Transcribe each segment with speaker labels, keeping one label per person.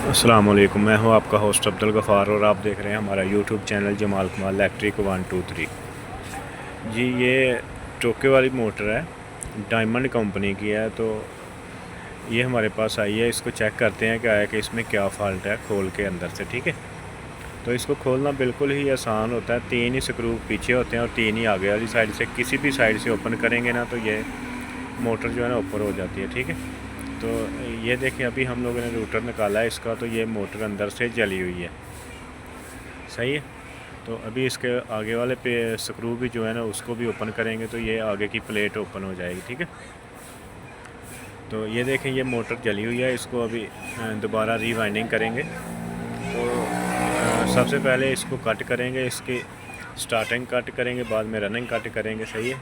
Speaker 1: अस्सलाम वालेकुम। मैं हूं आपका होस्ट अब्दुल गफ़ार और आप देख रहे हैं हमारा यूट्यूब चैनल जमाल कमाल इलेक्ट्रिक 123। जी ये टोके वाली मोटर है, डायमंड कंपनी की है। तो ये हमारे पास आई है, इसको चेक करते हैं क्या है कि इसमें क्या फ़ाल्ट है खोल के अंदर से। ठीक है, तो इसको खोलना बिल्कुल ही आसान होता है। 3 ही स्क्रू पीछे होते हैं और 3 ही आगे वाली साइड से। किसी भी साइड से ओपन करेंगे ना तो ये मोटर जो है ना ऊपर हो जाती है। ठीक है, तो ये देखिए अभी हम लोगों ने रूटर निकाला है इसका, तो ये मोटर अंदर से जली हुई है। सही है, तो अभी इसके आगे वाले पे स्क्रू भी जो है ना उसको भी ओपन करेंगे तो ये आगे की प्लेट ओपन हो जाएगी। ठीक है, तो ये देखें ये मोटर जली हुई है, इसको अभी दोबारा रीवाइंडिंग करेंगे। तो सबसे पहले इसको कट करेंगे, इसकी स्टार्टिंग कट करेंगे, बाद में रनिंग कट करेंगे। सही है,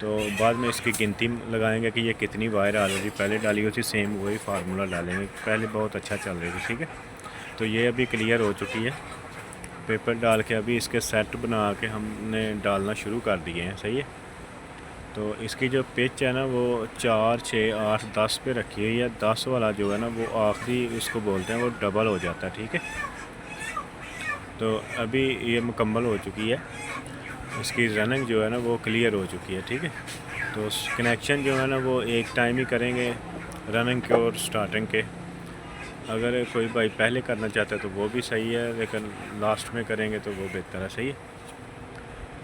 Speaker 1: तो बाद में इसकी गिनती लगाएंगे कि ये कितनी वायर ऑलरेडी पहले डाली हुई थी, सेम वही फार्मूला डालेंगे। पहले बहुत अच्छा चल रही थी। ठीक है, तो ये अभी क्लियर हो चुकी है। पेपर डाल के अभी इसके सेट बना के हमने डालना शुरू कर दिए हैं। सही है, तो इसकी जो पिच है ना वो 4, 6, 8, 10 पे रखी हुई है। 10 वाला जो है ना वो आखिरी उसको बोलते हैं, वो डबल हो जाता है। ठीक है, तो अभी ये मुकम्मल हो चुकी है, इसकी रनिंग जो है ना वो क्लियर हो चुकी है। ठीक है, तो कनेक्शन जो है ना वो एक टाइम ही करेंगे, रनिंग के और स्टार्टिंग के। अगर कोई भाई पहले करना चाहता है तो वो भी सही है, लेकिन लास्ट में करेंगे तो वो बेहतर है। सही है,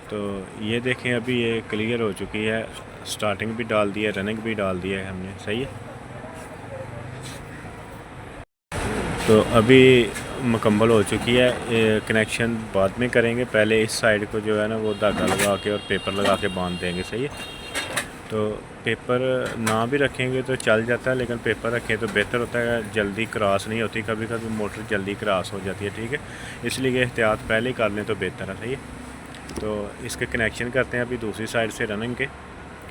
Speaker 1: तो ये देखें अभी ये क्लियर हो चुकी है, स्टार्टिंग भी डाल दी है, रनिंग भी डाल दी है हमने। सही है, तो अभी मुकम्मल हो चुकी है। कनेक्शन बाद में करेंगे, पहले इस साइड को जो है ना वो धागा लगा के और पेपर लगा के बांध देंगे। सही है, तो पेपर ना भी रखेंगे तो चल जाता है, लेकिन पेपर रखें तो बेहतर होता है, जल्दी क्रॉस नहीं होती। कभी कभी मोटर जल्दी क्रॉस हो जाती है। ठीक है, इसलिए एहतियात पहले कर लें तो बेहतर है। सही है, तो इसके कनेक्शन करते हैं अभी दूसरी साइड से रनिंग के।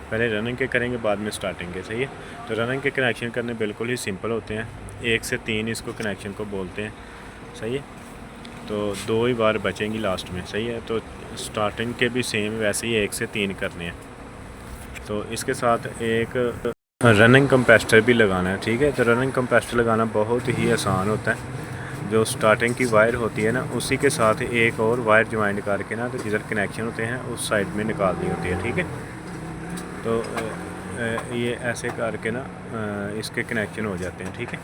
Speaker 1: पहले रनिंग के करेंगे, बाद में स्टार्टिंग के। सही है, तो रनिंग के कनेक्शन करने बिल्कुल ही सिंपल होते हैं, 1 से 3 इसको कनेक्शन को बोलते हैं। सही है, तो 2 ही बार बचेंगी लास्ट में। सही है, तो स्टार्टिंग के भी सेम वैसे ही 1 से 3 करने हैं। तो इसके साथ एक रनिंग कंपेस्टर भी लगाना है। ठीक है, तो रनिंग कंपेस्टर लगाना बहुत ही आसान होता है। जो स्टार्टिंग की वायर होती है ना उसी के साथ एक और वायर ज्वाइन करके ना, तो जिधर कनेक्शन होते हैं उस साइड में निकालनी होती है। ठीक है, तो ये ऐसे करके ना इसके कनेक्शन हो जाते हैं। ठीक है,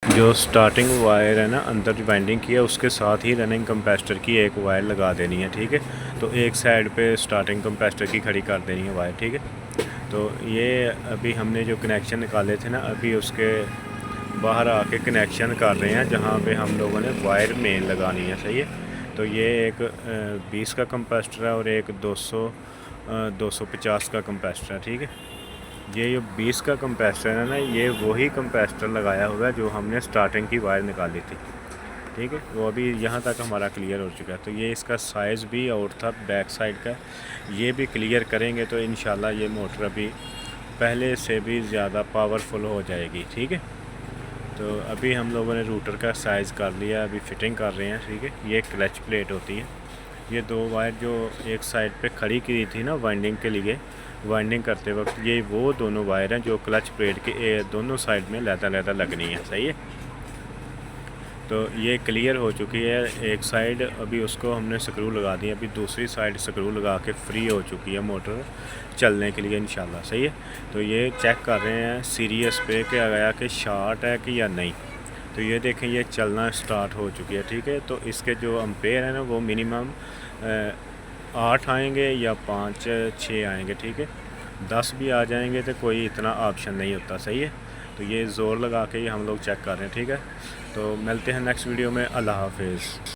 Speaker 1: जो स्टार्टिंग वायर है ना अंदर वाइंडिंग की है उसके साथ ही रनिंग कंपेस्टर की एक वायर लगा देनी है। ठीक है, तो एक साइड पे स्टार्टिंग कंपेस्टर की खड़ी कर देनी है वायर। ठीक है, तो ये अभी हमने जो कनेक्शन निकाले थे ना अभी उसके बाहर आके कनेक्शन कर रहे हैं जहाँ पे हम लोगों ने वायर मेन लगानी है। सही है, तो ये एक 20 का कंपेस्टर है और एक 250 का कंपेस्टर है। ठीक है, ये जो 20 का कंपेस्टर है ना ये वही कंपेस्टर लगाया हुआ है जो हमने स्टार्टिंग की वायर निकाली थी। ठीक है, वो अभी यहाँ तक हमारा क्लियर हो चुका है। तो ये इसका साइज़ भी और था बैक साइड का, ये भी क्लियर करेंगे तो इंशाल्लाह ये मोटर अभी पहले से भी ज़्यादा पावरफुल हो जाएगी। ठीक है, तो अभी हम लोगों ने रूटर का साइज़ कर लिया, अभी फिटिंग कर रहे हैं। ठीक है, ये क्लच प्लेट होती है, ये 2 वायर जो एक साइड पे खड़ी की थी ना वाइंडिंग के लिए, वाइंडिंग करते वक्त ये वो दोनों वायर हैं जो क्लच प्लेट के दोनों साइड में लहदा लगनी है। सही है, तो ये क्लियर हो चुकी है एक साइड, अभी उसको हमने स्क्रू लगा दिए, अभी दूसरी साइड स्क्रू लगा के फ्री हो चुकी है मोटर चलने के लिए इंशाल्लाह। सही है, तो ये चेक कर रहे हैं सीरियस पे कि आया कि शॉर्ट है कि या नहीं। तो ये देखें ये चलना स्टार्ट हो चुकी है। ठीक है, तो इसके जो एम्पेयर है ना वो मिनिमम 8 आएंगे या 5, 6 आएंगे। ठीक है, 10 भी आ जाएंगे तो कोई इतना ऑप्शन नहीं होता। सही है, तो ये ज़ोर लगा के ही हम लोग चेक कर रहे हैं। ठीक है, तो मिलते हैं नेक्स्ट वीडियो में। अल्लाह हाफिज़।